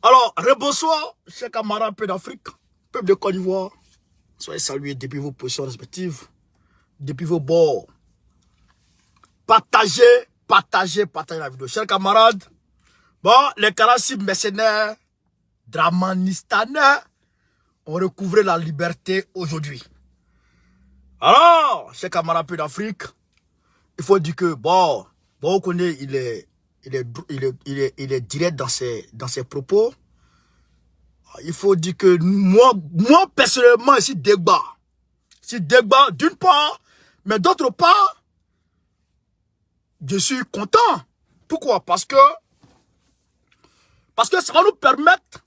Alors, rebonsoir, chers camarades, peu d'Afrique, peuple de Côte d'Ivoire. Soyez salués depuis vos positions respectives, depuis vos bords. Partagez la vidéo. Chers camarades, bon, les Caraïbes mercenaires, dramanistanais, ont recouvré la liberté aujourd'hui. Alors, chers camarades, peu d'Afrique, il faut dire que, bon, on connaît, il est direct dans ses propos. Il faut dire que moi personnellement, ici, débat. Si débat, d'une part, mais d'autre part, je suis content. Pourquoi? Parce que ça va nous permettre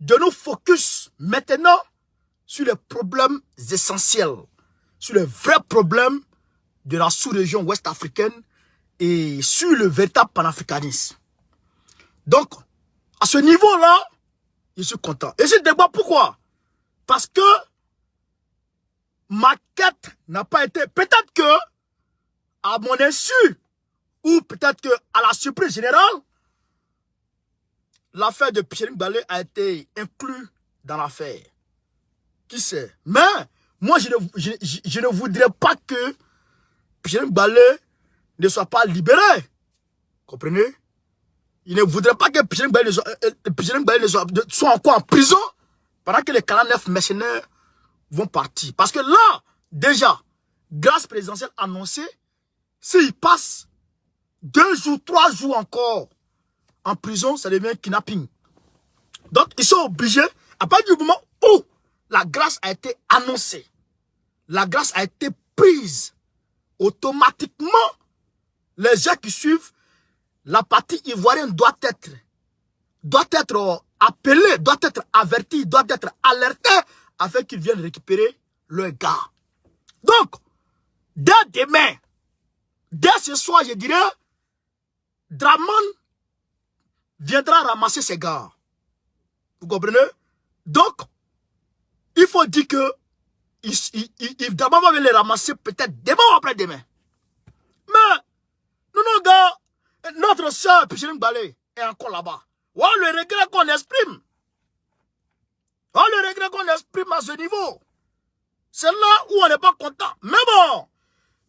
de nous focus maintenant sur les problèmes essentiels, sur les vrais problèmes de la sous-région ouest africaine et sur le véritable panafricanisme. Donc, à ce niveau-là, je suis content. Et ce débat, pourquoi? Parce que ma quête n'a pas été... Peut-être que, à mon insu, ou peut-être que à la surprise générale, l'affaire de Pierre Balé a été inclue dans l'affaire. Qui sait? Mais, moi, je ne voudrais pas que Pierre Balé ne soit pas libéré. Comprenez? Il ne voudrait pas que Pierre Balé soit encore en prison pendant que les 49 mercenaires vont partir. Parce que là, déjà, grâce présidentielle annoncée, s'il passe 2 jours, 3 jours encore en prison, ça devient kidnapping. Donc, ils sont obligés, à partir du moment où la grâce a été annoncée, la grâce a été prise, automatiquement, les gens qui suivent, la partie ivoirienne doit être appelée, doit être avertie, doit être alertée, afin qu'ils viennent récupérer leur gars. Donc, dès demain, dès ce soir, je dirais, Draman viendra ramasser ses gars. Vous comprenez? Donc, il faut dire que Draman va venir les ramasser peut-être demain ou après-demain. Mais, nos gars, notre soeur Pichiring Balé est encore là-bas. Voilà le regret qu'on exprime. Voilà le regret qu'on exprime à ce niveau. C'est là où on n'est pas content. Mais bon,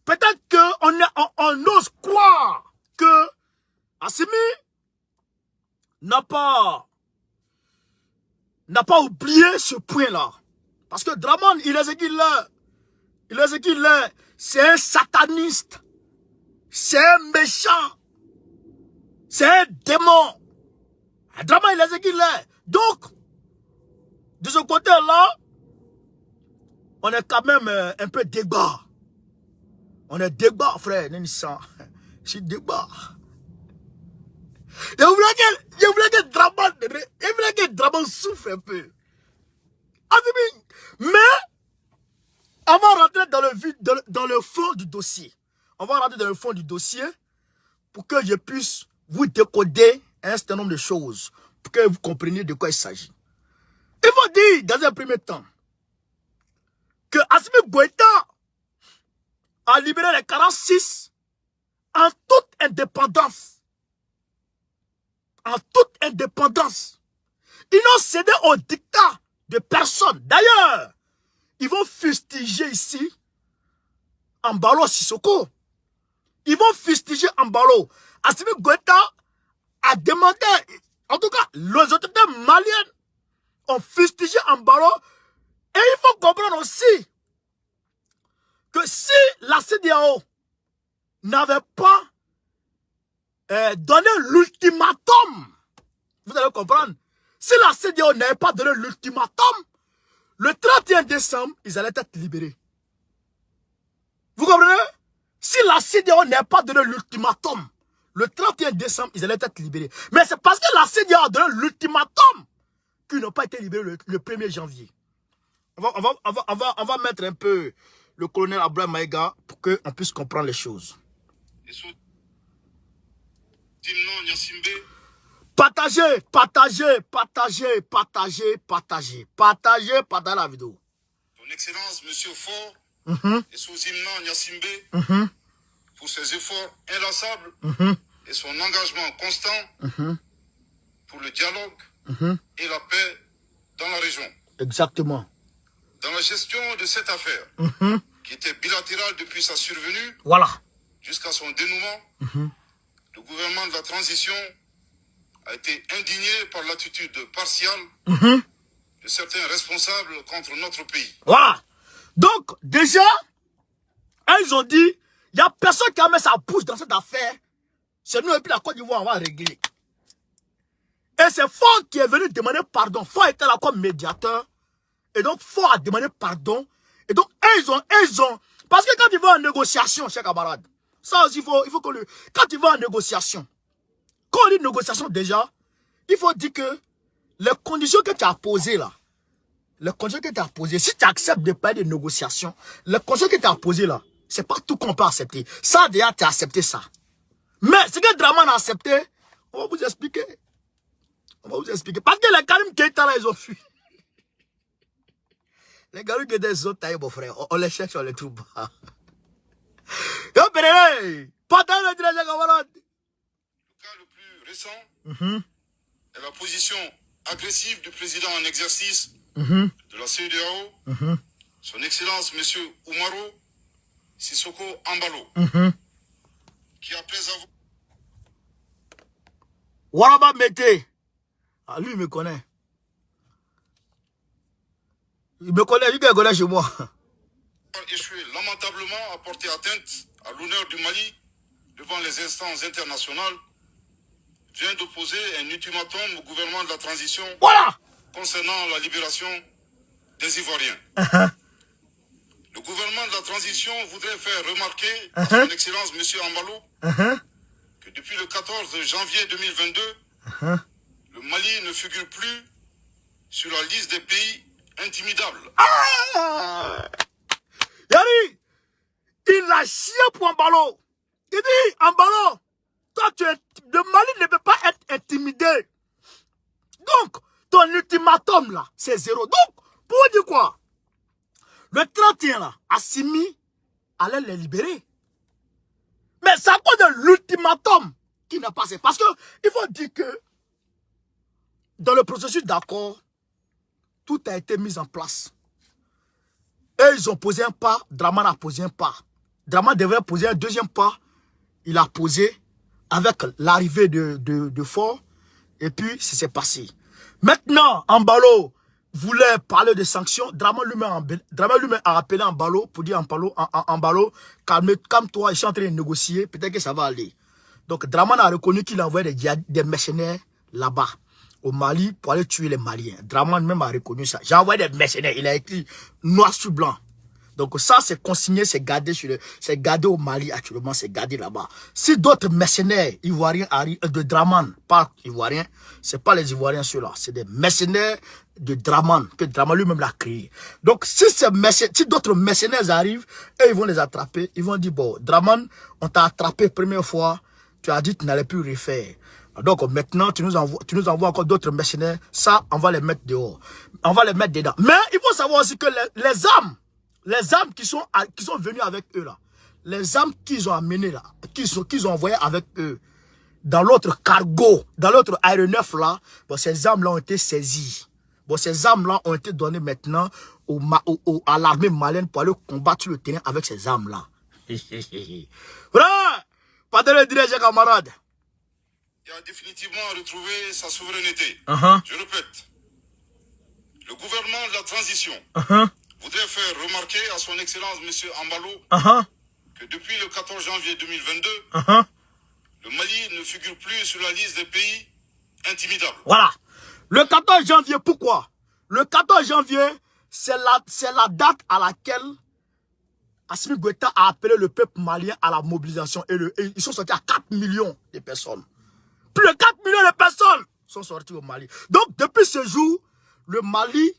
peut-être qu'on ose croire que Assimi n'a pas oublié ce point-là. Parce que Draman, il est ce qu'il est. Il est ce qu'il est. C'est un sataniste. C'est un méchant. C'est un démon. Draman, il est ce qu'il est. Donc, de ce côté-là, on est quand même un peu débat. On est débat, frère. Je suis débat. Je voulais que Draman souffre un peu. Mais, on va rentrer dans le fond du dossier. On va rentrer dans le fond du dossier pour que je puisse vous décoder un certain nombre de choses, pour que vous compreniez de quoi il s'agit. Il faut dire, dans un premier temps, que Assimi Goïta a libéré les 46 en toute indépendance. En toute indépendance. Ils n'ont cédé au dictat de personne. D'ailleurs, ils vont fustiger ici Embalo Sissoko. Ils vont fustiger Embalo. Assimi Goïta a demandé, en tout cas, les autorités maliennes ont fustigé Embalo. Et il faut comprendre aussi que si la CEDEAO n'avait pas donné l'ultimatum, vous allez comprendre, si la CEDEAO n'avait pas donné l'ultimatum, le 31 décembre, ils allaient être libérés. Vous comprenez? Si la CEDEAO n'avait pas donné l'ultimatum, le 31 décembre, ils allaient être libérés. Mais c'est parce que la CEDEAO a donné l'ultimatum qu'ils n'ont pas été libérés le 1er janvier. On va mettre un peu le colonel Abraham Maïga pour qu'on puisse comprendre les choses. Partagez la vidéo. Son Excellence, Monsieur Faure, et sous Imnan Nyassimbe, pour ses efforts inlassables et son engagement constant pour le dialogue, et la paix dans la région. Exactement. Dans la gestion de cette affaire, qui était bilatérale depuis sa survenue Voilà. jusqu'à son dénouement, le gouvernement de la transition a été indigné par l'attitude partiale de certains responsables contre notre pays. Voilà. Donc, déjà, ils ont dit, il n'y a personne qui a mis sa bouche dans cette affaire. C'est nous et puis la Côte d'Ivoire, on va régler. Et c'est Ford qui est venu demander pardon. Ford était là comme médiateur. Et donc, Ford a demandé pardon. Et donc, ils ont... Parce que quand tu vas en négociation, chers camarades, ça aussi, il faut que quand tu vas en négociation, quand on dit négociation déjà, il faut dire que les conditions que tu as posées là, les conditions que tu as posées, si tu acceptes de parler de négociation, les conditions que tu as posées là, c'est pas tout qu'on peut accepter. Ça, déjà, tu as accepté ça. Mais ce que Draman a accepté, on va vous expliquer. On va vous expliquer. Parce que les Karim Keita là, ils ont fui. Les Karim Keita, ils ont taillé, mon frère. On les cherche, on les trouve pas. Yo, Pédéré, pas dans le direct, camarade. Le cas le plus récent est la position agressive du président en exercice de la CEDEAO, son Excellence M. Oumaro Sissoko Embalo, qui après avoir... Waraba Mete. Ah, lui, il me connaît. Il me connaît, lui qui connaît chez moi. échoué lamentablement à porter atteinte à l'honneur du Mali devant les instances internationales, vient d'opposer un ultimatum au gouvernement de la transition Voilà. concernant la libération des Ivoiriens. Le gouvernement de la transition voudrait faire remarquer à son Excellence M. Ambalo que depuis le 14 janvier 2022, le Mali ne figure plus sur la liste des pays intimidables. Yari, il a chié pour Ambalo. Il dit, Ambalo, toi, le Mali ne peut pas être intimidé. Donc, ton ultimatum là, c'est 0. Donc, pour dire quoi? Le 31 là, Assimi allait les libérer. Mais c'est à cause de l'ultimatum qui n'a pas passé. Parce que il faut dire que dans le processus d'accord, tout a été mis en place. Et ils ont posé un pas, Draman a posé un pas. Draman devrait poser un deuxième pas. Il a posé avec l'arrivée de Ford. Et puis, c'est passé. Maintenant, Ambalo voulait parler de sanctions. Draman lui-même a appelé Ambalo pour dire Ambalo, calme-toi, je suis en train de négocier. Peut-être que ça va aller. Donc, Draman a reconnu qu'il a envoyé des mercenaires là-bas, au Mali, pour aller tuer les Maliens. Draman même a reconnu ça. J'ai envoyé des mercenaires. Il a écrit noir sur blanc. Donc ça, c'est consigné, c'est gardé au Mali actuellement, c'est gardé là-bas. Si d'autres mercenaires ivoiriens arrivent, de Draman, pas ivoiriens, c'est pas les Ivoiriens ceux-là, c'est des mercenaires de Draman, que Draman lui-même l'a créé. Donc si d'autres mercenaires arrivent, et ils vont les attraper, ils vont dire, bon, Draman, on t'a attrapé première fois, tu as dit que tu n'allais plus refaire. Donc maintenant, tu nous envoies encore d'autres mercenaires, ça, on va les mettre dehors. On va les mettre dedans. Mais il faut savoir aussi que les armes qui sont venues avec eux là, les armes qu'ils ont amenées là, qu'ils ont envoyées avec eux, dans l'autre cargo, dans l'autre aéronef là, bon, ces armes là ont été saisies. Bon, ces armes là ont été données maintenant à l'armée malienne pour aller combattre sur le terrain avec ces armes là. Voilà, pas de le dire, camarades. Il a définitivement retrouvé sa souveraineté. Je répète, le gouvernement de la transition voudrait faire remarquer à son Excellence M. Ambalo que depuis le 14 janvier 2022, le Mali ne figure plus sur la liste des pays intimidables. Voilà. Le 14 janvier, pourquoi? Le 14 janvier, c'est la date à laquelle Assimi Goïta a appelé le peuple malien à la mobilisation. Et ils sont sortis à 4 millions de personnes. Plus de 4 millions de personnes sont sorties au Mali. Donc, depuis ce jour, le Mali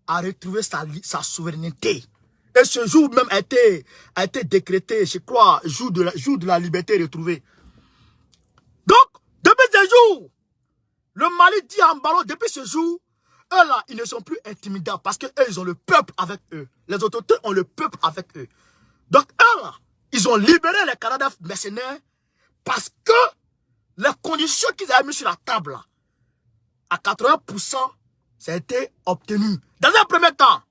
a retrouvé sa souveraineté. Et ce jour même a été décrété, je crois, jour de la liberté retrouvée. Donc, depuis ce jour, le Mali dit à Ambalo, depuis ce jour, eux là, ils ne sont plus intimidables parce qu'eux, ils ont le peuple avec eux. Les autorités ont le peuple avec eux. Donc, eux là, ils ont libéré les Canadiens mercenaires parce que les conditions qu'ils avaient mises sur la table là, à 80%, ça a été obtenu. Dans un premier temps,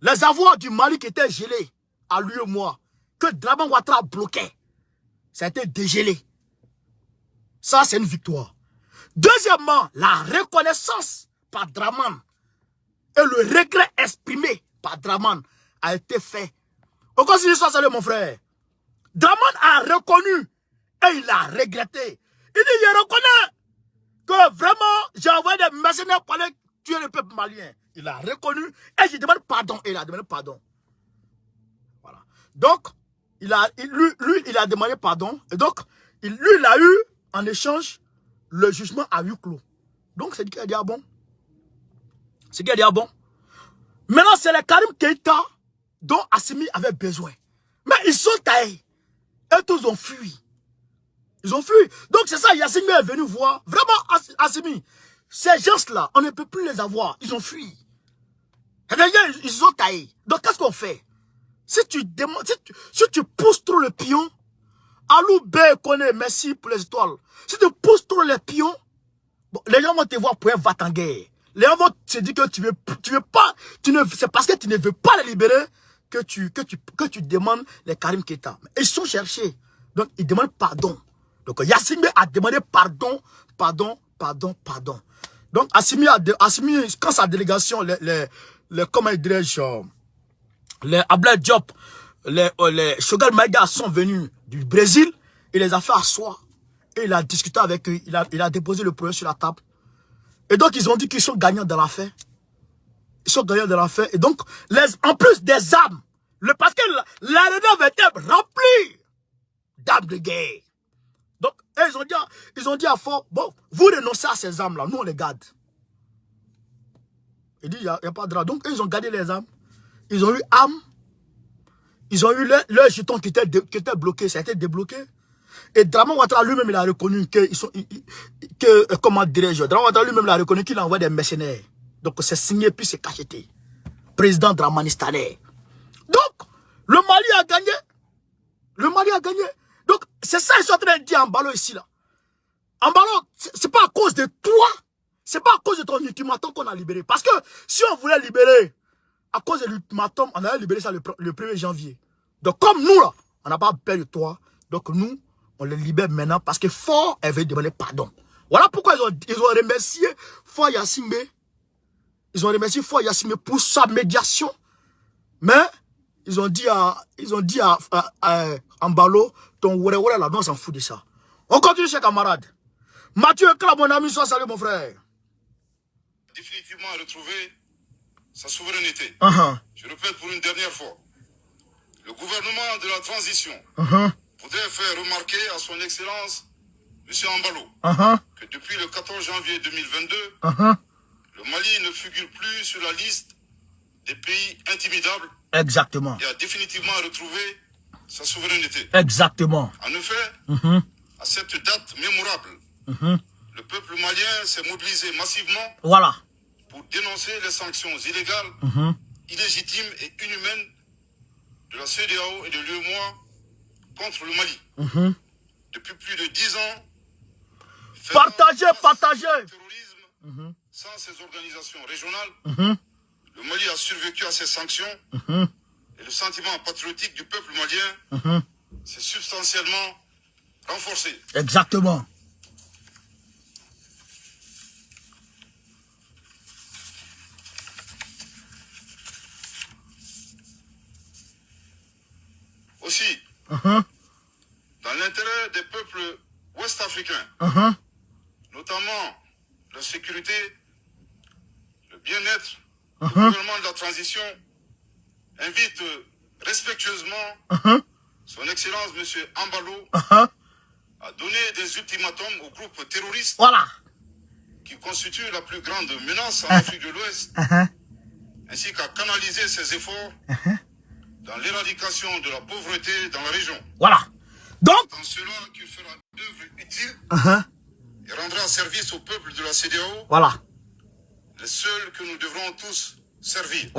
les avoirs du Mali qui étaient gelés à lui et moi, que Draman Ouattara bloquait, ça a été dégelé. Ça, c'est une victoire. Deuxièmement, la reconnaissance par Draman et le regret exprimé par Draman a été fait. On continue ça, salut mon frère. Draman a reconnu et il a regretté. Il dit, je reconnais que vraiment, j'ai envoyé des mercenaires pour aller tuer le peuple malien. Il a reconnu et je demande pardon. Et il a demandé pardon. Voilà. Donc, lui, il a demandé pardon. Et donc, lui, il a eu en échange le jugement à huis clos. Donc, c'est qu'il a dit, ah bon. C'est qu'il a dit, ah bon. Maintenant, c'est les Karim Keïta dont Assimi avait besoin. Mais ils sont taillés. Et tous ont fui. Ils ont fui. Donc, c'est ça, Yassine est venu voir. Vraiment, Assimi, ces gens-là, on ne peut plus les avoir. Ils ont fui. Ils sont taillés. Donc, qu'est-ce qu'on fait? Si tu pousses trop le pion, Alou B connaît, merci pour les étoiles. Si tu pousses trop les pions, bon, les gens vont te voir pour un va-t-en-guerre. Les gens vont te dire que tu veux pas, c'est parce que tu ne veux pas les libérer que tu demandes les Karim Keïta. Ils sont cherchés. Donc, ils demandent pardon. Donc, Yassine a demandé pardon. Donc, Assimi, quand sa délégation, comment dirais-je, les Ablaye Diop, les Choguel Maïga sont venus du Brésil, il les a fait asseoir. Et il a discuté avec eux, il a déposé le projet sur la table. Et donc, ils ont dit qu'ils sont gagnants dans l'affaire. Ils sont gagnants dans l'affaire. Et donc, en plus des armes, parce que l'arena avait été remplie d'armes de guerre. Donc, ils ont dit à Fort, bon, vous renoncez à ces armes-là, nous on les garde. Il dit, il n'y a pas de drap. Donc, ils ont gardé les armes. Ils ont eu armes. Ils ont eu leur jeton qui était bloqué, ça a été débloqué. Et Draman Ouattara lui-même, il a reconnu comment dirais-je, Draman Ouattara lui-même, il a reconnu qu'il envoie des mercenaires. Donc, c'est signé puis c'est cacheté. Président dramanistanais. Donc, le Mali a gagné. Le Mali a gagné. Donc, c'est ça qu'ils sont en train de dire en Mbalo ici, là. En Mbalo, c'est pas à cause de toi. C'est pas à cause de ton ultimatum qu'on a libéré. Parce que si on voulait libérer, à cause de l'ultimatum, on allait libérer ça le 1er janvier. Donc, comme nous, là, on n'a pas peur de toi. Donc, nous, on les libère maintenant parce que Fort, elle veut demander pardon. Voilà pourquoi ils ont remercié Fort Yassine. Ils ont remercié Fort Yassine pour sa médiation. Mais, ils ont dit à Mbalo, ton oué là, non, on s'en fout de ça. On continue, chers camarades. Mathieu Kla, mon ami, sois salut, mon frère. Définitivement retrouver sa souveraineté. Je répète pour une dernière fois. Le gouvernement de la transition voudrait faire remarquer à son Excellence, M. Mbalo, que depuis le 14 janvier 2022, le Mali ne figure plus sur la liste des pays intimidables. Exactement. Et a définitivement retrouvé sa souveraineté. Exactement. En effet, à cette date mémorable, le peuple malien s'est mobilisé massivement pour dénoncer les sanctions illégales, illégitimes et inhumaines de la CEDEAO et de l'UEMOA contre le Mali. Depuis plus de 10 ans, partagez. Le terrorisme, sans ces organisations régionales, le Mali a survécu à ces sanctions et le sentiment patriotique du peuple malien s'est substantiellement renforcé. Exactement. Aussi, dans l'intérêt des peuples ouest-africains, notamment la sécurité, le bien-être, le gouvernement de la transition invite respectueusement son Excellence M. Mbalo à donner des ultimatums aux groupes terroristes qui constituent la plus grande menace en Afrique de l'Ouest, ainsi qu'à canaliser ses efforts dans l'éradication de la pauvreté dans la région. Donc, dans cela qu'il fera œuvre utile et rendra service au peuple de la CEDEAO, les seuls que nous devrons tous servir.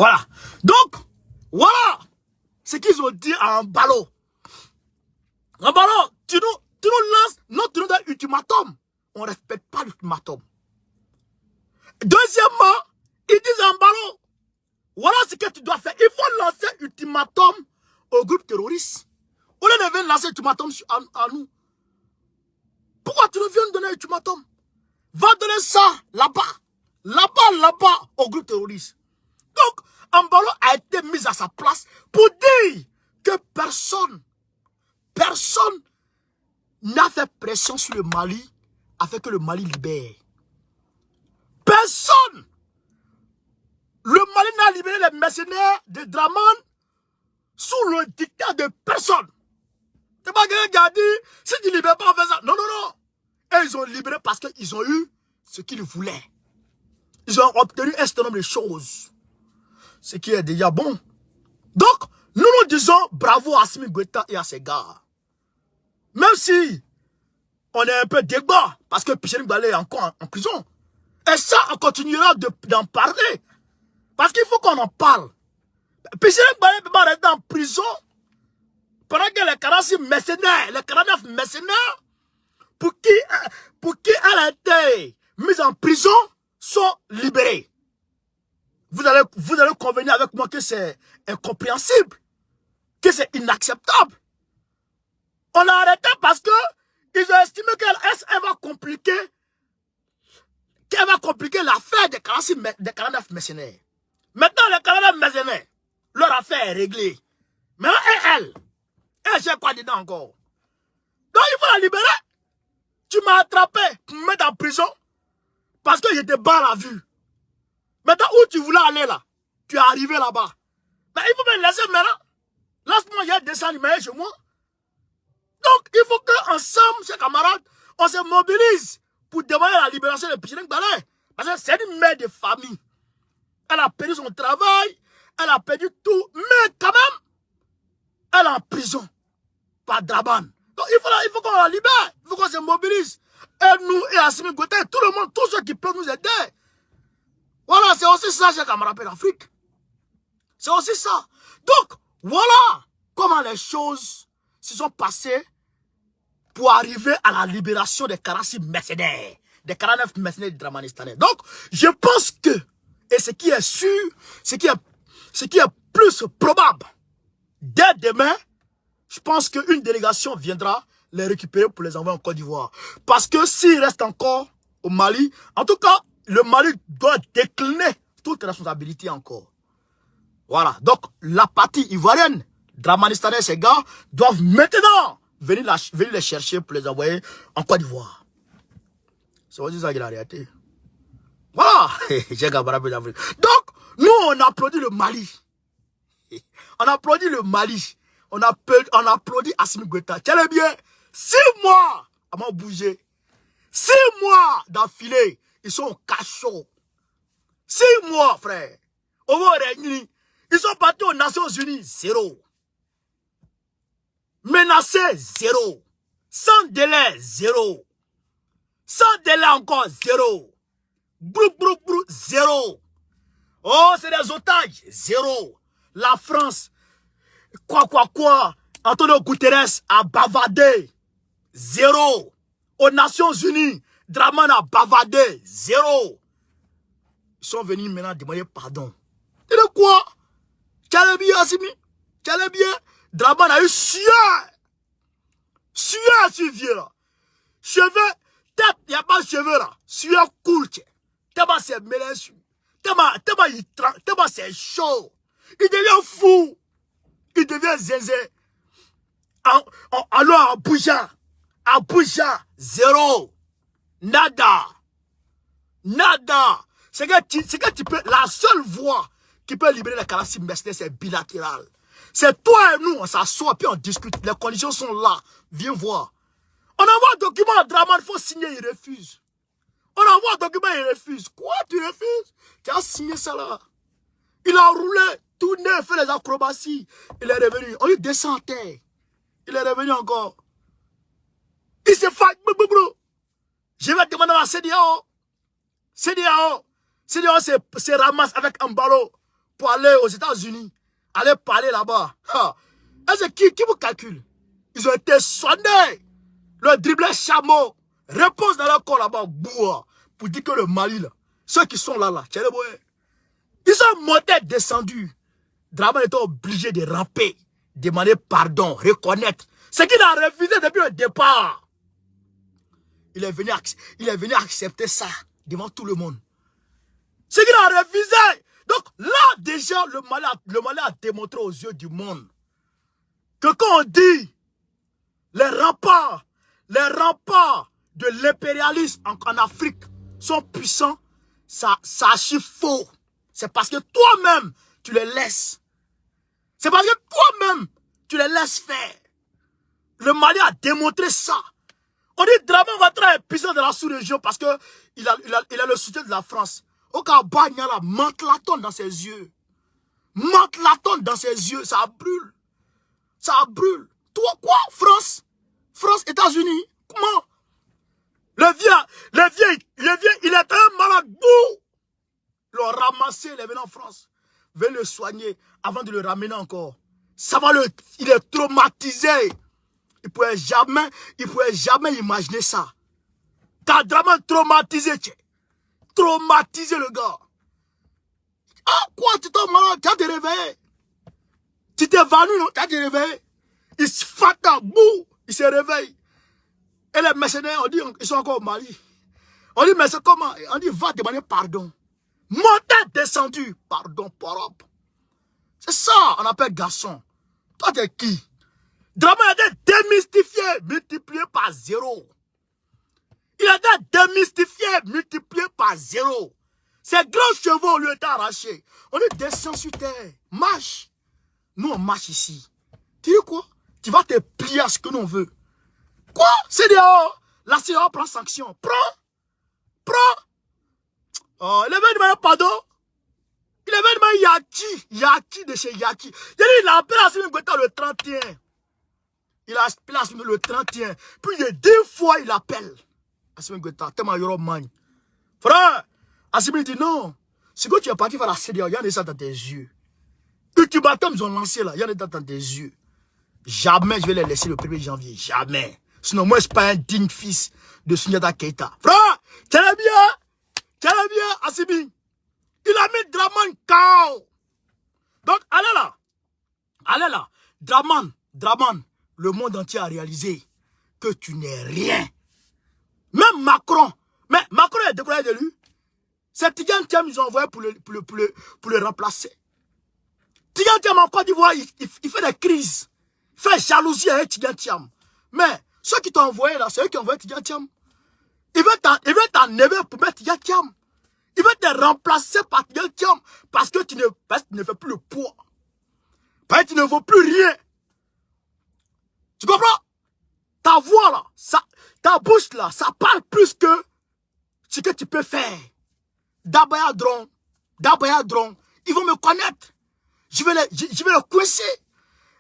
Donc, voilà ce qu'ils ont dit à Mbalo. Mbalo, tu nous lances notre ultimatum. On ne respecte pas l'ultimatum. Deuxièmement, ils disent à Mbalo, voilà ce que tu dois faire. Il faut lancer un ultimatum au groupe terroriste. Au lieu de venir lancer un ultimatum à nous. Pourquoi tu ne viens donner un ultimatum? Va donner ça là-bas. Là-bas, au groupe terroriste. Donc, Mbalo a été mis à sa place pour dire que personne n'a fait pression sur le Mali afin que le Mali libère. Personne. Le Mali n'a libéré les mercenaires de Draman sous le dictat de personne. C'est pas quelqu'un qui a dit, si tu ne libères pas, on fait ça. Non, non, non. Et ils ont libéré parce qu'ils ont eu ce qu'ils voulaient. Ils ont obtenu un certain nombre de choses. Ce qui est déjà bon. Donc, nous disons bravo à Assimi Goïta et à ses gars. Même si on est un peu débat, parce que Pichering Balé est encore en prison. Et ça, on continuera d'en parler. Parce qu'il faut qu'on en parle. Pichering Balé peut pas rester en prison pendant que les 46 mercenaires, les 49 mercenaires, pour qui elle a été mise en prison, sont libérés. Vous allez convenir avec moi que c'est incompréhensible, que c'est inacceptable. On l'a arrêté parce que ils ont estimé qu'elle va compliquer l'affaire des 49 mercenaires. Maintenant, les 49 mercenaires, leur affaire est réglée. Maintenant, elle, j'ai quoi dedans encore? Donc, il faut la libérer. Tu m'as attrapé pour me mettre en prison parce que j'étais bas à la vue. Maintenant, où tu voulais aller là? Tu es arrivé là-bas. Mais il faut me laisser maintenant. Laisse-moi, j'ai descendu chez moi. Donc, il faut qu'ensemble, chers camarades, on se mobilise pour demander la libération de Pichering Balé. Parce que c'est une mère de famille. Elle a perdu son travail, elle a perdu tout, mais quand même, elle est en prison par Draban. Donc, il faut qu'on la libère, il faut qu'on se mobilise. Et nous, et Assimi Goïta, tout le monde, tous ceux qui peuvent nous aider. Voilà, c'est aussi ça, chers camarades d'Afrique. C'est aussi ça. Donc, voilà comment les choses se sont passées pour arriver à la libération des 46 mercenaires, des 49 mercenaires du Dramanistanais. Donc, je pense que, et ce qui est sûr, ce qui est plus probable, dès demain, je pense qu'une délégation viendra les récupérer pour les envoyer en Côte d'Ivoire. Parce que s'ils restent encore au Mali, en tout cas, le Mali doit décliner toute responsabilité encore. Voilà. Donc, la partie ivoirienne, Dramanistanais et ses gars, doivent maintenant venir les chercher pour les envoyer en Côte d'Ivoire. C'est aussi ça qui est la réalité. Voilà. Donc, nous, on applaudit le Mali. On applaudit le Mali. On applaudit Assimi Goïta. Quel bien 6 mois à m'en bouger. 6 mois d'affilée. Ils sont au cachot. 6 mois, frère. Au moins, ils sont partis aux Nations Unies. 0. Menacés, 0. Sans délai, 0. Sans délai encore, 0. Brou, brou, brou, 0. Oh, c'est des otages, 0. La France, quoi. Antonio Guterres a bavardé, 0. Aux Nations Unies, Draman a bavardé, 0. Ils sont venus maintenant demander pardon. Et de quoi? Quel bien, Assimi? Quel bien? Draman a eu sueur sur vieux là. Cheveux, tête, il n'y a pas de cheveux là. Sueur coule. Tellement c'est mêlé. Tellement c'est chaud. Il devient fou. Il devient zézé. Alors à Abuja, 0. Nada. C'est que tu peux, la seule voie qui peut libérer les 46 mercenaires, c'est bilatéral. C'est toi et nous, on s'assoit puis on discute. Les conditions sont là. Viens voir. On envoie un document à Draman, il faut signer, il refuse. On envoie un document, il refuse. Quoi, tu refuses? Tu as signé ça là. Il a roulé, tourné, fait les acrobaties. Il est revenu. On lui descend en terre. Il est revenu encore. Il se fait. Je vais demander à CDAO. CDAO se ramasse avec un ballon pour aller aux États-Unis. Aller parler là-bas. Est-ce qui vous calcule? Ils ont été soignés. Le dribblé chameau repose dans leur corps là-bas. Pour dire que le Mali là, Ceux qui sont là, ils sont montés, descendus. Dramane était obligé de ramper, demander pardon, reconnaître. Ce qu'il a refusé depuis le départ. Il est venu accepter ça devant tout le monde. Ce qu'il a refusé. Donc là, déjà, le Mali a démontré aux yeux du monde que quand on dit les remparts de l'impérialisme en Afrique sont puissants, ça archi faux. C'est parce que toi-même, tu les laisses. C'est parce que toi-même, tu les laisses faire. Le Mali a démontré ça. On dit Dramane va être puissant de la sous-région parce que il a le soutien de la France. Au cas où il y a la menthe-latonne dans ses yeux. Menthe-latonne dans ses yeux, ça brûle. Ça brûle. Toi, quoi? France, États-Unis. Comment? Le vieux, il est un malade. Ils l'ont ramassé, il est venu en France. Veuillez le soigner avant de le ramener encore. Ça va il est traumatisé. Il ne pouvait jamais imaginer ça. T'as Dramane traumatisé, traumatisé le gars. Ah, quoi, tu t'es malade, tu as te réveillé. Tu t'es venu, non? Tu as te réveillé. Il se fata, bouh, il se réveille. Et les mercenaires, on dit, ils sont encore au Mali. On dit, mais c'est comment? On dit, va demander pardon. Monté, descendu, pardon, propre. C'est ça, on appelle garçon. Toi, t'es qui? Dramane a été démystifié, multiplié par 0. Il a été démystifié, multiplié par 0. Ses grands chevaux lui étaient arrachés. On est descend sur terre. Marche. Nous, on marche ici. Tu dis quoi? Tu vas te plier à ce que nous on veut. Quoi? C'est dehors. La CEDEAO prend sanction. Prends. Oh, il avait demandé pardon. Il avait demandé Yaki de chez Yaki. Il a appelé Assimi Goïta le 31. Il a appelé Assimi le 31. Puis il y a 2 fois il appelle Assimi Goïta. Tellement Yoro man. Frère, Assimi dit non. Ce que tu es parti faire la CEDEAO, il y en a ça dans tes yeux. Ultimatum, ils ont lancé là, il y en a dans tes yeux. Jamais je vais les laisser le 1er janvier. Jamais. Sinon, moi, je ne suis pas un digne fils de Sundiata Keita. Frère, tiens bien, Assimi. Il a mis Dramane KO. Donc, allez là. Dramane, le monde entier a réalisé que tu n'es rien. Même Macron est décollé de lui. C'est Tidjane Thiam, ils ont envoyé pour le remplacer. Tidjane Thiam en Côte d'Ivoire, il fait des crises. Il fait jalousie avec Tidjane Thiam. Mais ceux qui t'ont envoyé là, c'est eux qui ont envoyé Tidjane Thiam. Il veut t'enlever pour mettre Tidjane Thiam. Il veut te remplacer par Tidjane Thiam parce que tu ne fais plus le poids. Parce que tu ne vaux plus rien. Tu comprends? Ta voix là, ta bouche là, ça parle plus que ce que tu peux faire. Dabaya Dron, ils vont me connaître. Je vais les coincer.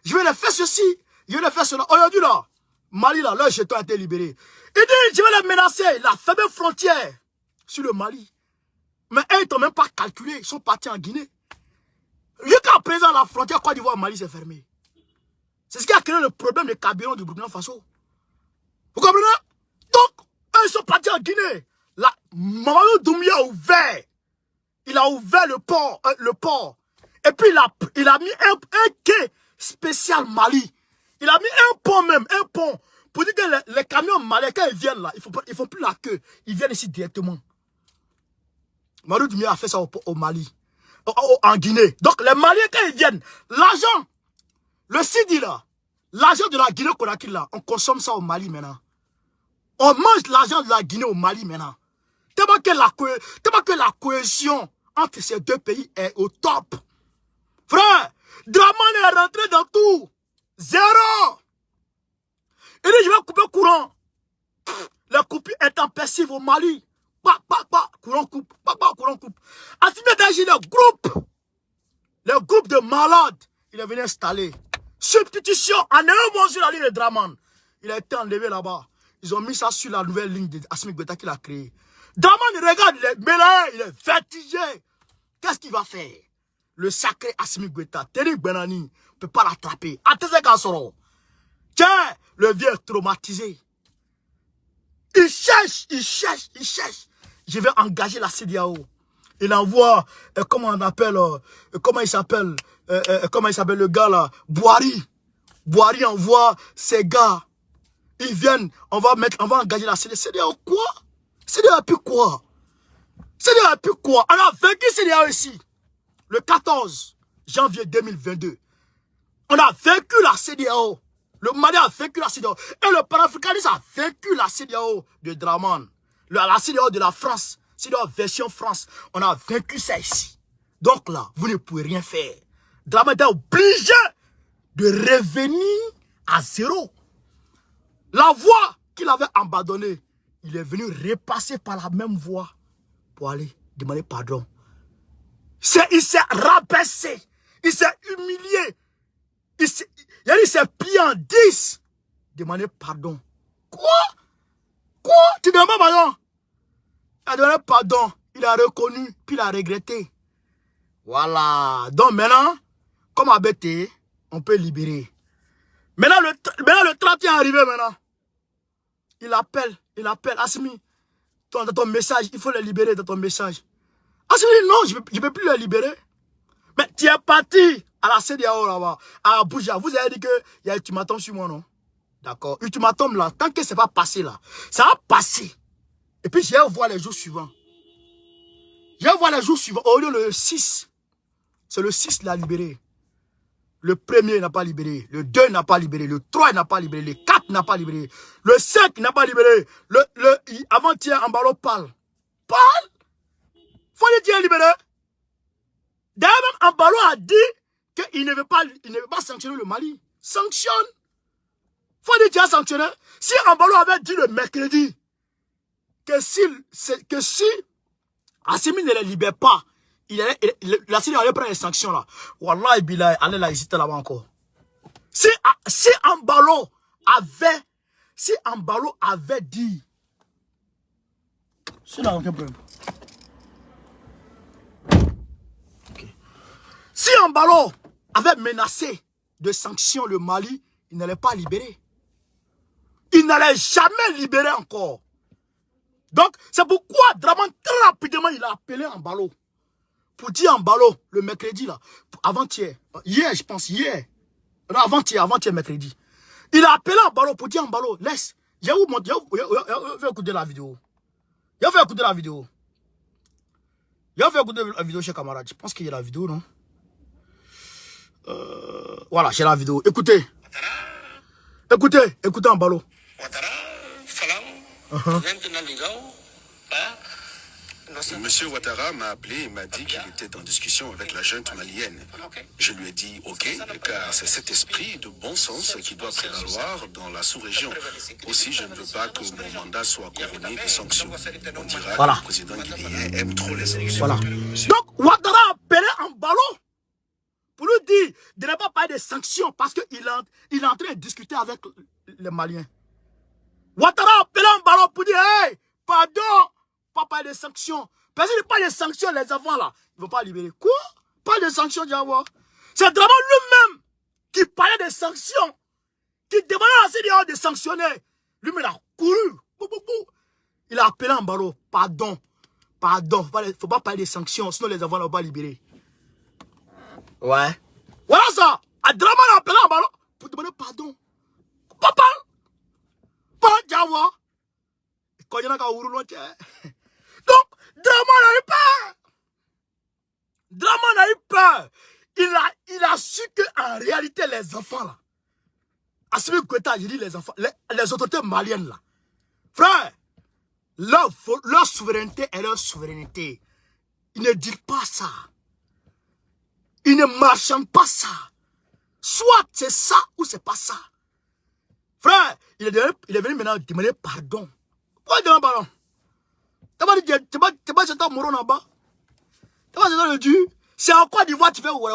Je vais les faire ceci. Je vais les faire cela. Aujourd'hui là, Mali là, leur jeton a été libéré. Il dit, je vais les menacer. La faible frontière sur le Mali. Mais eux, ils n'ont même pas calculé. Ils sont partis en Guinée. Jusqu'à présent, la frontière Côte d'Ivoire-Mali s'est fermée. C'est ce qui a créé le problème de carburant du Burkina Faso. Vous comprenez? Donc, eux, ils sont partis en Guinée. Mamadou Doumbouya a ouvert. Il a ouvert le port. Et puis, il a mis un quai spécial Mali. Il a mis un pont. Pour dire que les camions maliens, quand ils viennent là, ils font plus la queue. Ils viennent ici directement. Mamadou Doumbouya a fait ça au Mali. En Guinée. Donc, les Maliens, quand ils viennent, l'argent, le Sidi là, l'argent de la Guinée-Conakry là, on consomme ça au Mali maintenant. On mange l'argent de la Guinée au Mali maintenant. Tellement que la cohésion entre ces deux pays est au top. Frère, Dramane est rentré dans tout. 0. Il dit, je vais couper le courant. La coupure intempestive au Mali. Courant coupe. Courant coupe. Assimi Goïta, le groupe de malades, il est venu installer. Substitution en un mois sur la ligne de Dramane. Il a été enlevé là-bas. Ils ont mis ça sur la nouvelle ligne d'Assimi Goïta qu'il a créée. Dramane, regarde, il est mêlé, il est vertigé. Qu'est-ce qu'il va faire? Le sacré Assimi Goïta, Teri Benani, ne peut pas l'attraper. Tiens, le vieux est traumatisé. Il cherche. Je vais engager la CEDEAO. Il envoie, comment on appelle, comment il s'appelle le gars là, Boari. Boari envoie ses gars. Ils viennent, on va engager la CDAO. CDAO quoi? CDAO plus quoi? CDAO plus quoi? On a vaincu CDAO ici. Le 14 janvier 2022. On a vaincu la CDAO. Le Mali a vaincu la CDAO. Et le panafricanisme a vaincu la CDAO de Draman. La CDAO de la France. CDAO version France. On a vaincu ça ici. Donc là, vous ne pouvez rien faire. Draman est obligé de revenir à zéro. La voie qu'il avait abandonnée, il est venu repasser par la même voie pour aller demander pardon. Il s'est rabaissé. Il s'est humilié. Il s'est plié en 10. Demander pardon. Quoi? Quoi? Tu demandes pardon? Il a demandé pardon. Il a reconnu, puis il a regretté. Voilà. Donc maintenant, comme abatté, on peut libérer. Maintenant, le 30 est arrivé maintenant. Il appelle. Assimi, dans ton message, il faut le libérer dans ton message. Assimi, non, je ne peux plus le libérer. Mais tu es parti à la CDAO là-bas, à Abuja. Vous avez dit qu'il y a un ultimatum sur moi, non? D'accord. Ultimatum là, tant que ce n'est pas passé là, ça va passer. Et puis je vais voir les jours suivants. Je vais voir les jours suivants. Au lieu le 6, c'est le 6 qui l'a libéré. Le 1er n'a pas libéré. Le 2 n'a pas libéré. Le 3 n'a pas libéré. Le 4 n'a pas libéré. Le 5 n'a pas libéré. Avant-hier, Ambalo parle. Parle! Faut le dire libéré. D'ailleurs, même Ambalo a dit qu'il ne veut pas sanctionner le Mali. Sanctionne. Faut le dire sanctionner. Si Ambalo avait dit le mercredi que si Assimi ne les libère pas, la Syrie allait prendre les sanctions là. Wallah, Bilal, allez là, hésiter là-bas encore. Si Ambalo avait dit, c'est là aucun problème. Okay. Si Ambalo avait menacé de sanctions le Mali, il n'allait pas libérer. Il n'allait jamais libérer encore. Donc, c'est pourquoi Draman, très rapidement, il a appelé Ambalo. Pour dire Ambalo, le mercredi là, avant-hier, hier je pense, hier, non, avant-hier, mercredi. Il a appelé Ambalo pour dire Ambalo, laisse, je vais vous montrer, je vais écouter la vidéo. Je vais écouter la vidéo. Je vais écouter la vidéo chez camarade. Je pense qu'il y a la vidéo, non? Voilà, j'ai la vidéo. Écoutez. Écoutez Ambalo. Monsieur Ouattara m'a appelé et m'a dit qu'il était en discussion avec la junte malienne. Je lui ai dit ok, car c'est cet esprit de bon sens qui doit prévaloir dans la sous-région. Aussi, je ne veux pas que mon mandat soit couronné de sanctions. On dira que le président guinéen aime trop les sanctions. Voilà. Donc, Ouattara a appelé Ambalo pour lui dire de ne pas parler de sanctions parce qu'il est en train de discuter avec les Maliens. Ouattara a appelé Ambalo pour dire hey, pardon, pas parler de sanctions. Parce qu'il pas de sanctions, les enfants là, ils ne vont pas libérer. Quoi? Pas de sanctions, Diabo. C'est vraiment lui-même qui parlait de sanctions, qui demandait à la CDAO de sanctionner. Lui-même a couru. Il a appelé Ambalo, pardon, il ne faut pas parler de sanctions, sinon les enfants ne vont pas libérer. Ouais. Voilà ça. Draman a appelé Ambalo pour demander pardon. Papa, pas Diabo. Quand il y en a qui ont ouvert l'autre. Donc, Draman n'a eu peur. Draman n'a eu peur. Il a su qu'en réalité, les enfants là, Assimi Goïta, il dit les enfants, les autorités maliennes là, frère, leur souveraineté est leur souveraineté. Ils ne disent pas ça. Ils ne marchandent pas ça. Soit c'est ça ou c'est pas ça. Frère, il est venu maintenant demander pardon. Pourquoi il demande pardon? Tu vas jeter un moron là-bas. Tu vas jeter le Dieu. C'est en Côte d'Ivoire tu fais ouais.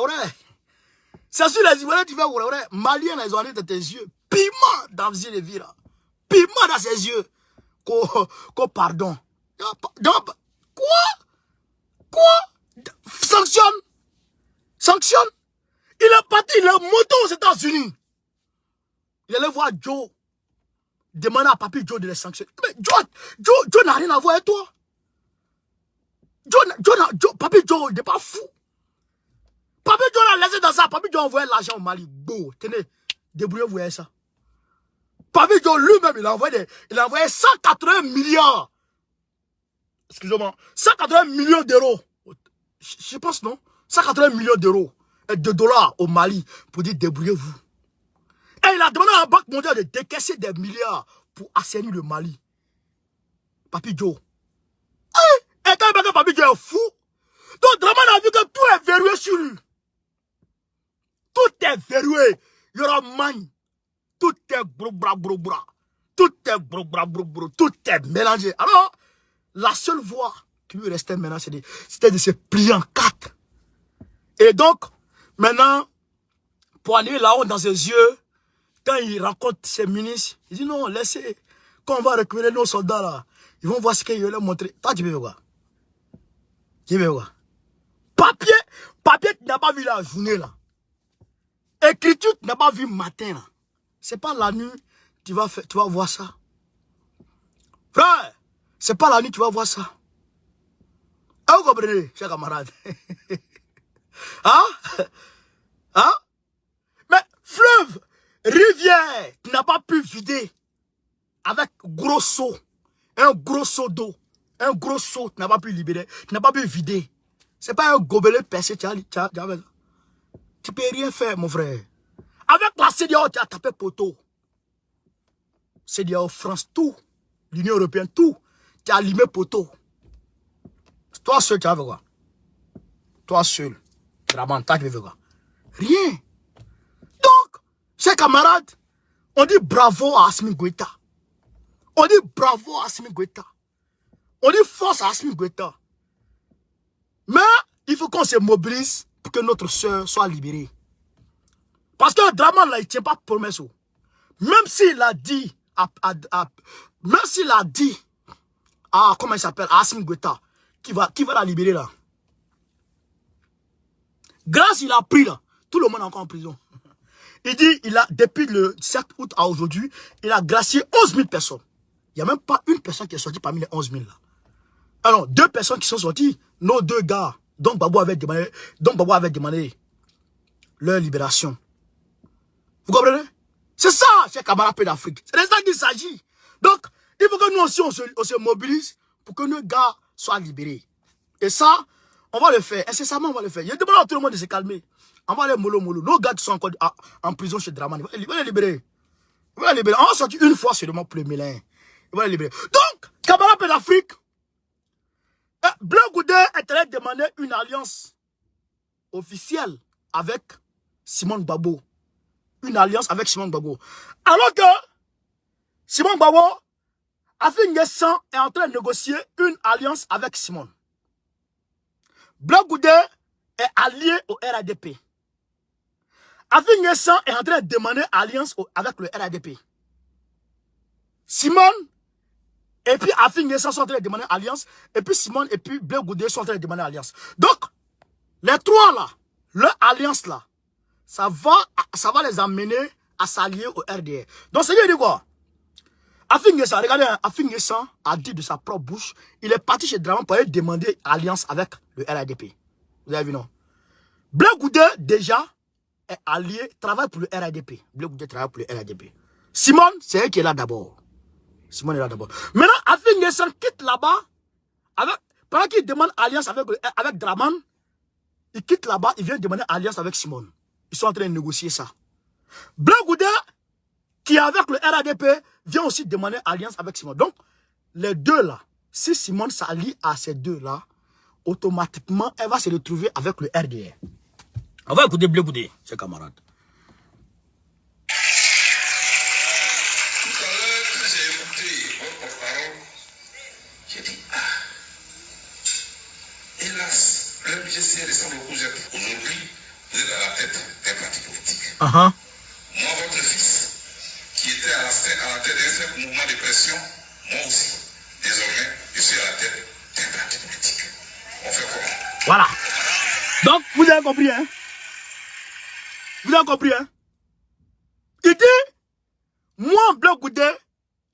C'est sur les Ivoiriens tu fais ouais. Maliens, ils ont allé dans tes yeux. Piment dans les yeux de vie là. Piment dans ses yeux. Pardon. Quoi? Sanctionne. Il est parti, il est monté aux États-Unis. Il allait voir Joe. Demander à Papi Joe de les sanctionner. Mais Joe n'a rien à voir avec toi. Papi Joe, il n'est pas fou. Papi Joe l'a laissé dans ça. Papi Joe a envoyé l'argent au Mali. Go, tenez, débrouillez-vous avec ça. Papi Joe lui-même, il a envoyé 180 milliards. Excusez-moi, 180 millions d'euros. Je pense, non? 180 millions d'euros et de dollars au Mali pour dire débrouillez-vous. Et il a demandé à la Banque mondiale de décaisser des milliards pour assainir le Mali. Papi Joe. Et quand il que Papi Joe est fou, donc Draman a vu que tout est verrouillé sur lui. Tout est verrouillé. Il y aura magne. Tout est bro-bra. Tout est bro-bra. Tout est mélangé. Alors, la seule voie qui lui restait maintenant, c'était de se plier en quatre. Et donc, maintenant, pour aller là-haut dans ses yeux, quand il rencontre ses ministres, il dit non, laissez. Quand on va récupérer nos soldats là, ils vont voir ce qu'ils veulent leur montrer. Toi, tu veux voir? Tu veux voir? Papier, tu n'as pas vu la journée là. Écriture, tu n'as pas vu matin là. C'est pas la nuit, tu vas voir ça. Frère, c'est pas la nuit, tu vas voir ça. Ah, vous comprenez, chers camarades? Hein? Hein? Mais fleuve, rivière, tu n'as pas pu vider avec gros seau. Un gros seau d'eau. Un gros seau, tu n'as pas pu libérer. Tu n'as pas pu vider. C'est pas un gobelet percé, tu peux rien faire, mon frère. Avec la CEDEAO, tu as tapé poteau. CEDEAO, France, tout. L'Union européenne, tout. Tu as allumé poteau. Toi seul, tu as fait quoi? Toi seul. Draman, tu as fait quoi? Rien. Donc, chers camarades, on dit bravo à Assimi Goïta. On dit bravo à Assimi Goïta. On dit force à Assimi Goïta. Mais il faut qu'on se mobilise pour que notre soeur soit libérée. Parce que Draman, là, il ne tient pas promesse. Même s'il a dit, comment il s'appelle, Assimi Goïta, qui va la libérer là. Grâce, il a pris là. Tout le monde est encore en prison. Il dit, depuis le 7 août à aujourd'hui, il a gracié 11 000 personnes. Il n'y a même pas une personne qui est sortie parmi les 11 000 là. Alors, 2 personnes qui sont sorties, nos 2 gars, dont Babou avait demandé leur libération. Vous comprenez? C'est ça, chers camarades d'Afrique. C'est de ça qu'il s'agit. Donc, il faut que nous aussi, on se mobilise pour que nos gars soient libérés. Et ça, on va le faire. Incessamment, on va le faire. Je demande à tout le monde de se calmer. On va aller mollo. Nos gars qui sont encore en prison chez Draman, ils vont les libérer. On va sortir une fois seulement pour le Mélin. Ils vont les libérer. Donc, camarades d'Afrique, Bleu Goudé est allé demander une alliance officielle avec Simon Gbagbo. Une alliance avec Simon Gbagbo. Alors que Simon Gbagbo, Afin Ngessan est en train de négocier une alliance avec Simon. Bleu Goudé est allié au RADP. Afin Ngessan est en train de demander alliance avec le RADP. Simon et puis Afin Ngessan sont en train de demander alliance. Et puis Simon et puis Bleu Goudé sont en train de demander alliance. Donc, les trois là, leur alliance là, ça va les amener à s'allier au RDR. Donc, c'est dit quoi? Afin Ngessan, regardez, Afin Ngessan a dit de sa propre bouche, il est parti chez Draman pour aller demander alliance avec le RADP. Vous avez vu, non? Bleu Goudé, déjà, est allié, travaille pour le RADP. Bleu Goudé travaille pour le RADP. Simon, c'est elle qui est là d'abord. Simon est là d'abord. Maintenant, Afin Ngessan quitte là-bas, pendant qu'il demande alliance avec Draman, il quitte là-bas, il vient demander alliance avec Simon. Ils sont en train de négocier ça. Bleu Goudé, qui est avec le RADP, vient aussi demander alliance avec Simon. Donc, les deux là, si Simon s'allie à ces deux là, automatiquement, elle va se retrouver avec le RDR. On va écouter Bleu Goudé, ses camarades. Tout à l'heure, j'ai écouté votre porte-parole. J'ai dit, hélas, le MJC ressemble au Cougette. Aujourd'hui, vous êtes à la tête d'un parti politique. Moi, votre fils, qui était à la tête d'un seul mouvement de pression, moi aussi, désormais, je suis à la tête d'un parti politique. On fait quoi? Voilà. Donc, vous avez compris, hein? Vous avez compris, hein? Il dit, moi, Bleu Goudé,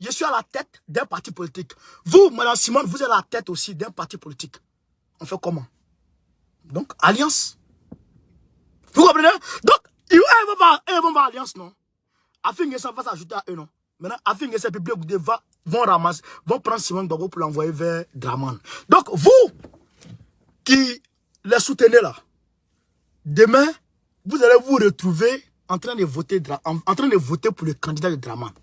je suis à la tête d'un parti politique. Vous, Madame Simone, vous êtes à la tête aussi d'un parti politique. on fait comment? Donc, alliance. Vous comprenez? Donc, ils vont voir alliance, non? Afin que ça va s'ajouter à eux, non? Maintenant, afin que ces publics vont ramasser, vont prendre Simon Gbagbo pour l'envoyer vers Dramane. Donc, vous qui les soutenez là, demain, vous allez vous retrouver en train de voter, pour le candidat de Dramane.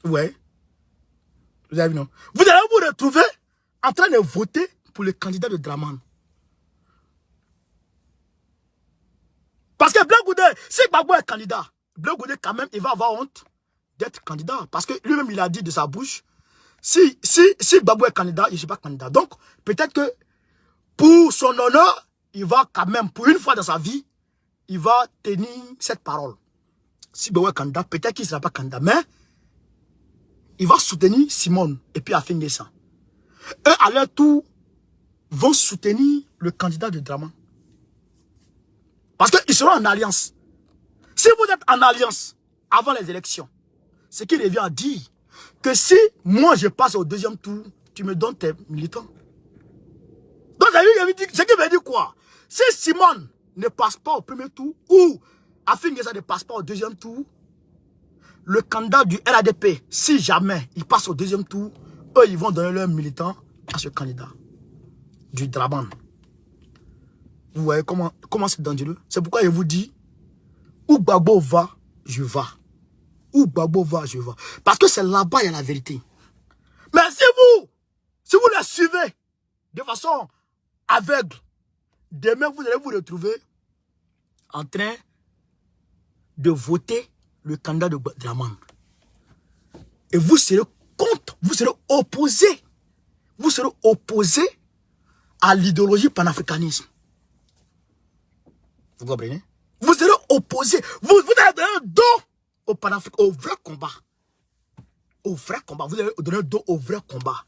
Ouais. Vous avez vu, non? Vous allez vous retrouver en train de voter pour le candidat de Dramane. Parce que Blaise Goudé, si Gbagbo est candidat, Blaise Goudé, quand même, il va avoir honte d'être candidat. Parce que lui-même, il a dit de sa bouche, si Gbagbo est candidat, je ne suis pas candidat. Donc, peut-être que pour son honneur, il va quand même, pour une fois dans sa vie, il va tenir cette parole. Si Gbagbo est candidat, peut-être qu'il ne sera pas candidat, mais il va soutenir Simone et puis affiner ça. Eux, à leur tour, vont soutenir le candidat de Dramane. Parce qu'ils seront en alliance. Si vous êtes en alliance avant les élections, ce qui revient à dire que si moi je passe au deuxième tour, tu me donnes tes militants. Donc ce qui veut dire quoi? Si Simone ne passe pas au premier tour ou Afingessa ne passe pas au deuxième tour, le candidat du RADP, si jamais il passe au deuxième tour, eux ils vont donner leurs militants à ce candidat du Dramane. Vous voyez comment c'est dangereux? C'est pourquoi je vous dis, où Gbagbo va, je vais. Où Gbagbo va, je vais. Parce que c'est là-bas, il y a la vérité. Mais si vous la suivez de façon aveugle, demain, vous allez vous retrouver en train de voter le candidat de Dramane. Et vous serez contre, vous serez opposé. Vous serez opposé à l'idéologie panafricanisme. Vous comprenez? Vous serez opposé. Vous allez donner le dos au panafricanisme, au vrai combat. Au vrai combat. Vous allez donner le dos au vrai combat.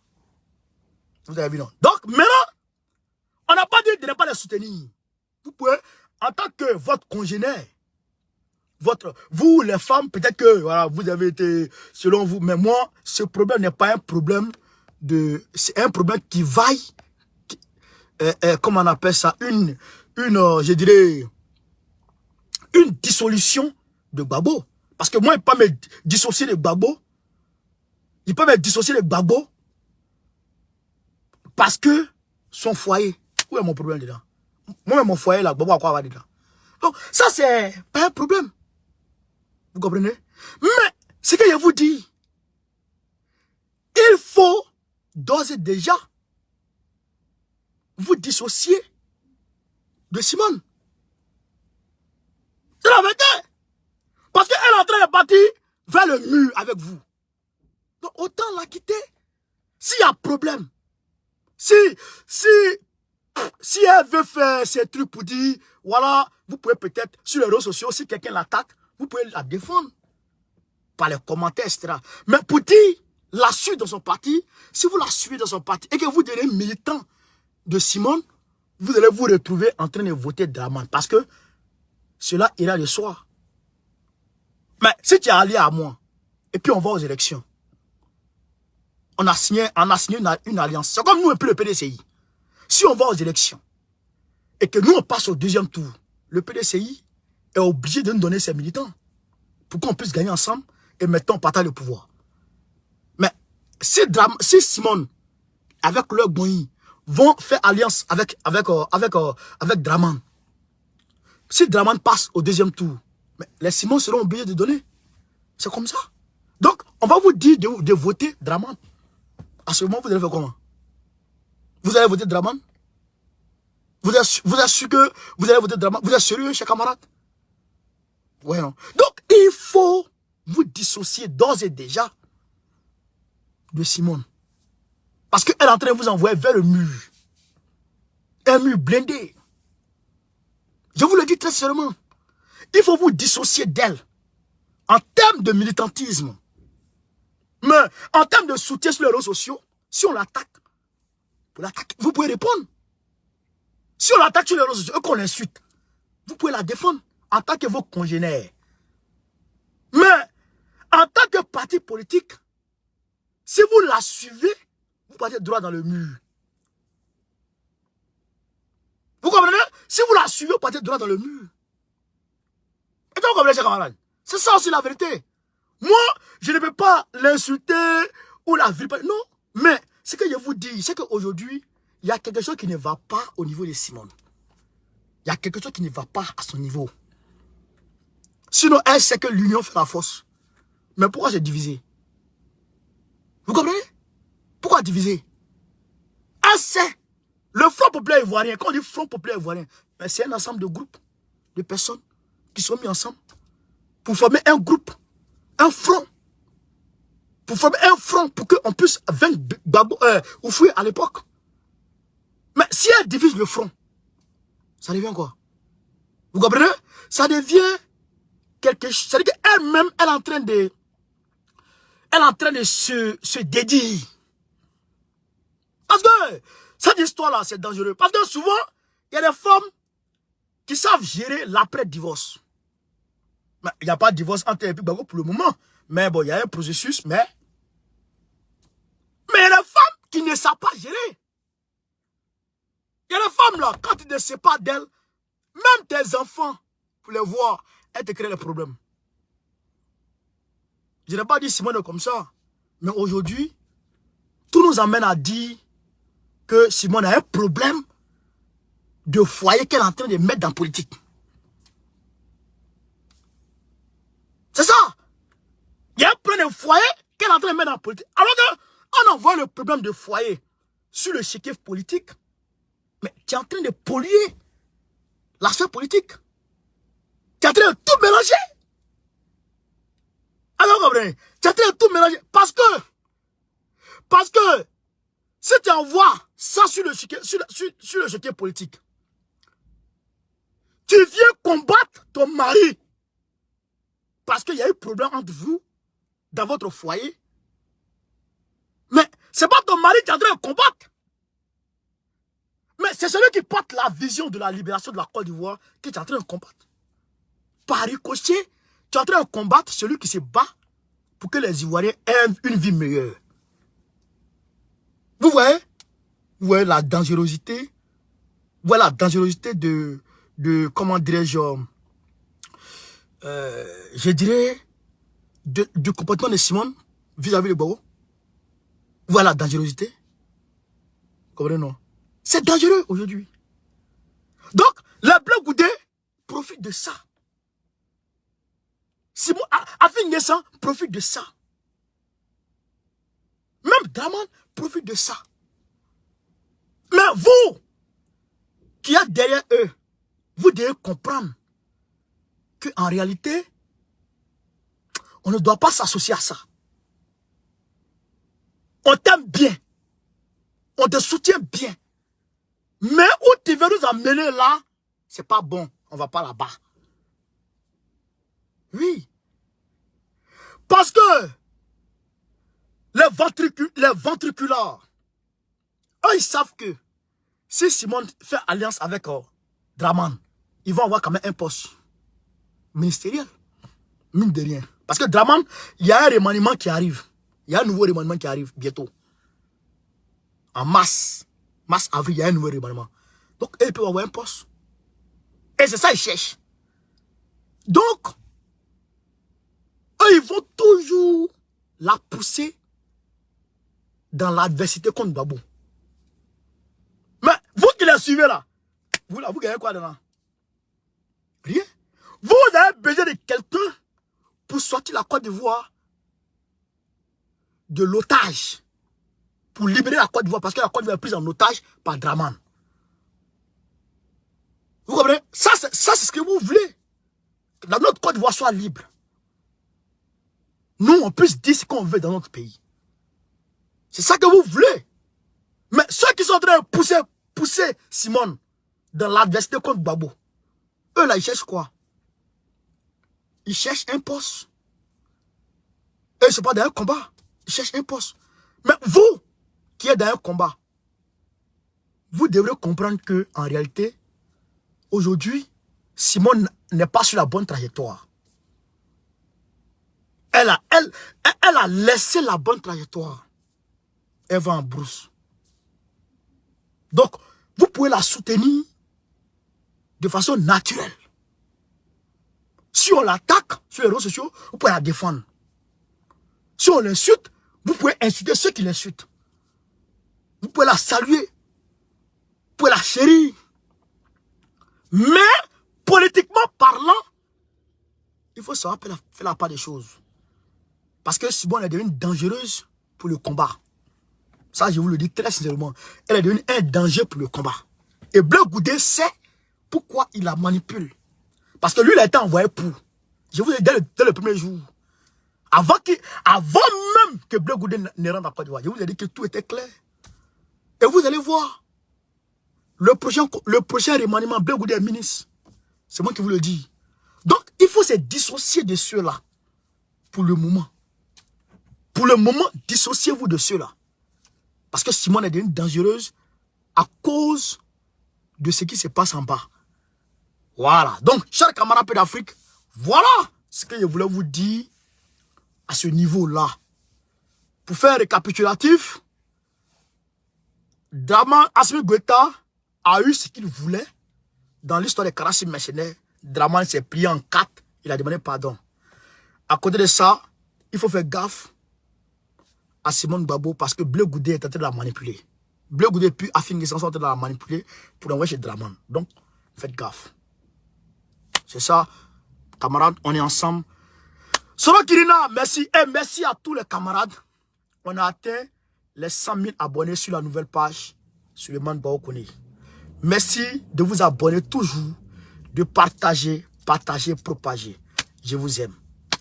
Vous avez vu, non? Donc, maintenant, on n'a pas dit de ne pas les soutenir. Vous pouvez, en tant que votre congénère, vous, les femmes, peut-être que voilà, vous avez été, selon vous, mais moi, ce problème n'est pas un problème c'est un problème qui vaille, comment on appelle ça, je dirais, une dissolution de Gbagbo. Parce que moi, il ne peut pas me dissocier de Gbagbo. Il peut me dissocier de Gbagbo parce que son foyer, où est mon problème dedans? Moi, mon foyer, là, Gbagbo, à quoi va dedans? Donc, ça, c'est pas un problème. Vous comprenez? Mais, ce que je vous dis, il faut d'ores et déjà vous dissocier de Simone. C'est la vérité. Parce qu'elle est en train de partir vers le mur avec vous. Donc autant la quitter. S'il y a problème, si elle veut faire ces trucs pour dire, voilà, vous pouvez peut-être, sur les réseaux sociaux, si quelqu'un l'attaque, vous pouvez la défendre. Par les commentaires, etc. Mais pour dire, la suivre dans son parti, si vous la suivez dans son parti et que vous devenez militant de Simone, vous allez vous retrouver en train de voter Dramane. Parce que cela ira de soi. Mais si tu es allié à moi, et puis on va aux élections, on a signé une alliance. C'est comme nous et puis le PDCI. Si on va aux élections, et que nous on passe au deuxième tour, le PDCI est obligé de nous donner ses militants pour qu'on puisse gagner ensemble et maintenant on partage le pouvoir. Mais si Simone, avec leur Goyi, vont faire alliance avec Dramane, si Dramane passe au deuxième tour, mais les Simons seront obligés de donner. C'est comme ça. Donc, on va vous dire de voter Dramane. À ce moment, vous allez faire comment? Vous allez voter Dramane? Vous êtes sûr que vous allez voter Dramane? Vous êtes sérieux, chers camarades? Ouais, non. Donc, il faut vous dissocier d'ores et déjà de Simone. Parce qu'elle est en train de vous envoyer vers le mur. Un mur blindé. Je vous le dis très sérieusement. Il faut vous dissocier d'elle. En termes de militantisme. Mais en termes de soutien sur les réseaux sociaux, si on l'attaque, vous pouvez répondre. Si on l'attaque sur les réseaux sociaux et qu'on l'insulte, vous pouvez la défendre en tant que vos congénères. Mais en tant que parti politique, si vous la suivez, partez droit dans le mur. Vous comprenez? Si vous la suivez, vous partez droit dans le mur. Et vous comprenez, chers camarades? C'est ça aussi la vérité. Moi, je ne peux pas l'insulter ou la vilipender. Non, mais ce que je vous dis, c'est qu'aujourd'hui, il y a quelque chose qui ne va pas au niveau de Simone. Il y a quelque chose qui ne va pas à son niveau. Sinon, elle sait que l'union fait la force. Mais pourquoi c'est divisé? Vous comprenez? Pourquoi diviser? Elle sait. Le Front populaire ivoirien, quand on dit Front populaire ivoirien, c'est un ensemble de groupes, de personnes qui sont mis ensemble pour former un groupe, un front. Pour former un front pour qu'on puisse vaincre Houphouët à l'époque. Mais si elle divise le front, ça devient quoi? Vous comprenez? Ça devient quelque chose. C'est-à-dire qu'elle-même, elle est en train de se dédier. Parce que cette histoire-là, c'est dangereux. Parce que souvent, il y a des femmes qui savent gérer l'après-divorce. Il n'y a pas de divorce entre elle et Gbagbo pour le moment. Mais bon, il y a un processus, mais il y a des femmes qui ne savent pas gérer. Il y a des femmes là, quand tu ne sais pas d'elles, même tes enfants, pour les voir, elles te créent des problèmes. Je n'ai pas dit Simone est comme ça. Mais aujourd'hui, tout nous amène à dire que Simone a un problème de foyer qu'elle est en train de mettre dans la politique. C'est ça. Il y a un problème de foyer qu'elle est en train de mettre dans la politique. Alors qu'on envoie le problème de foyer sur le chéquier politique, mais tu es en train de polluer la sphère politique. Tu es en train de tout mélanger. Alors, vous comprenez? Tu es en train de tout mélanger. Parce que si tu envoies ça sur le chéquier politique, tu viens combattre ton mari. Parce qu'il y a eu problème entre vous, dans votre foyer. Mais ce n'est pas ton mari qui est en train de combattre. Mais c'est celui qui porte la vision de la libération de la Côte d'Ivoire qui est en train de combattre. Par ricochet, tu es en train de combattre celui qui se bat pour que les Ivoiriens aient une vie meilleure. Vous voyez? Vous voyez la dangerosité? Voilà la dangerosité de comment dirais-je, je dirais, du comportement de Simone vis-à-vis de Gbagbo. Voilà la dangerosité. Vous comprenez, non? C'est dangereux aujourd'hui. Donc, les Bleus Goudé profitent de ça. Simon Afin N'Guessan profite de ça. Même Draman profite de ça. Mais vous, qui êtes derrière eux, vous devez comprendre qu'en réalité, on ne doit pas s'associer à ça. On t'aime bien. On te soutient bien. Mais où tu veux nous amener là, c'est pas bon. On va pas là-bas. Oui. Parce que les ventriculars, eux, ils savent que si Simone fait alliance avec Draman, ils vont avoir quand même un poste ministériel. Mine de rien. Parce que Draman, il y a un remaniement qui arrive. Il y a un nouveau remaniement qui arrive bientôt. En mars. Mars, avril, il y a un nouveau remaniement. Donc, ils peuvent avoir un poste. Et c'est ça qu'ils cherchent. Donc, eux, ils vont toujours la pousser dans l'adversité contre Gbagbo. Mais vous qui la suivez là, vous gagnez quoi dedans? Rien. Vous avez besoin de quelqu'un pour sortir la Côte d'Ivoire de l'otage. Pour libérer la Côte d'Ivoire, parce que la Côte d'Ivoire est prise en otage par Draman. Vous comprenez? Ça, c'est ce que vous voulez. Que notre Côte d'Ivoire soit libre. Nous, on puisse dire ce qu'on veut dans notre pays. C'est ça que vous voulez. Mais ceux qui sont en train de pousser Simone dans l'adversité contre Gbagbo, eux là, ils cherchent quoi? Ils cherchent un poste. Eux, ils ne sont pas dans un combat. Ils cherchent un poste. Mais vous, qui êtes dans un combat, vous devrez comprendre que en réalité, aujourd'hui, Simone n'est pas sur la bonne trajectoire. Elle a laissé la bonne trajectoire. elle va en brousse. Donc, vous pouvez la soutenir de façon naturelle. Si on l'attaque sur les réseaux sociaux, vous pouvez la défendre. Si on l'insulte, vous pouvez insulter ceux qui l'insultent. Vous pouvez la saluer. Vous pouvez la chérir. Mais, politiquement parlant, il faut savoir faire la part des choses. Parce que Simone est devenue dangereuse pour le combat. Ça, je vous le dis très sincèrement. Elle est devenue un danger pour le combat. Et Bleu Goudé sait pourquoi il la manipule. Parce que lui, il a été envoyé pour. Je vous ai dit dès le premier jour. Avant même que Bleu Goudé ne rentre à Côte d'Ivoire, je vous ai dit que tout était clair. Et vous allez voir. Le prochain remaniement, Bleu Goudé est ministre. C'est moi qui vous le dis. Donc, il faut se dissocier de ceux-là. Pour le moment. Pour le moment, dissociez-vous de ceux-là. Parce que Simone est devenue dangereuse à cause de ce qui se passe en bas. Voilà. Donc, chers camarades d'Afrique, voilà ce que je voulais vous dire à ce niveau-là. Pour faire un récapitulatif, Dramane Assimi Goïta a eu ce qu'il voulait dans l'histoire des Karachi mercenaires. Dramane s'est plié en 4, il a demandé pardon. À côté de ça, il faut faire gaffe à Simone Gbagbo parce que Bleu Goudé est en train de la manipuler. Bleu Goudé puis Afin Gessant sont en train de la manipuler pour l'envoyer chez Dramane. Donc, faites gaffe. C'est ça, camarades, on est ensemble. Soro Kirina, merci. Et merci à tous les camarades. On a atteint les 100 000 abonnés sur la nouvelle page Suleiman Baokoni. Merci de vous abonner toujours, de partager, propager. Je vous aime.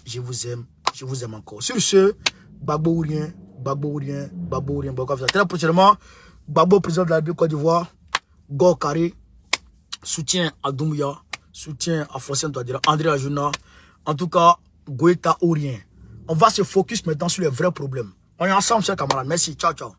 Je vous aime. Je vous aime encore. Sur ce, Gbagbo ou rien, Gbagbo ou rien, Gbagbo ou rien, Gbagbo ou rien. Très prochainement, Gbagbo, président de la République Côte d'Ivoire, Go Carré, soutien à Doumbouya, soutien à Fossien Touadéra, André Ajouna. En tout cas, Goïta ou rien. On va se focus maintenant sur les vrais problèmes. On est ensemble, chers camarades. Merci. Ciao, ciao.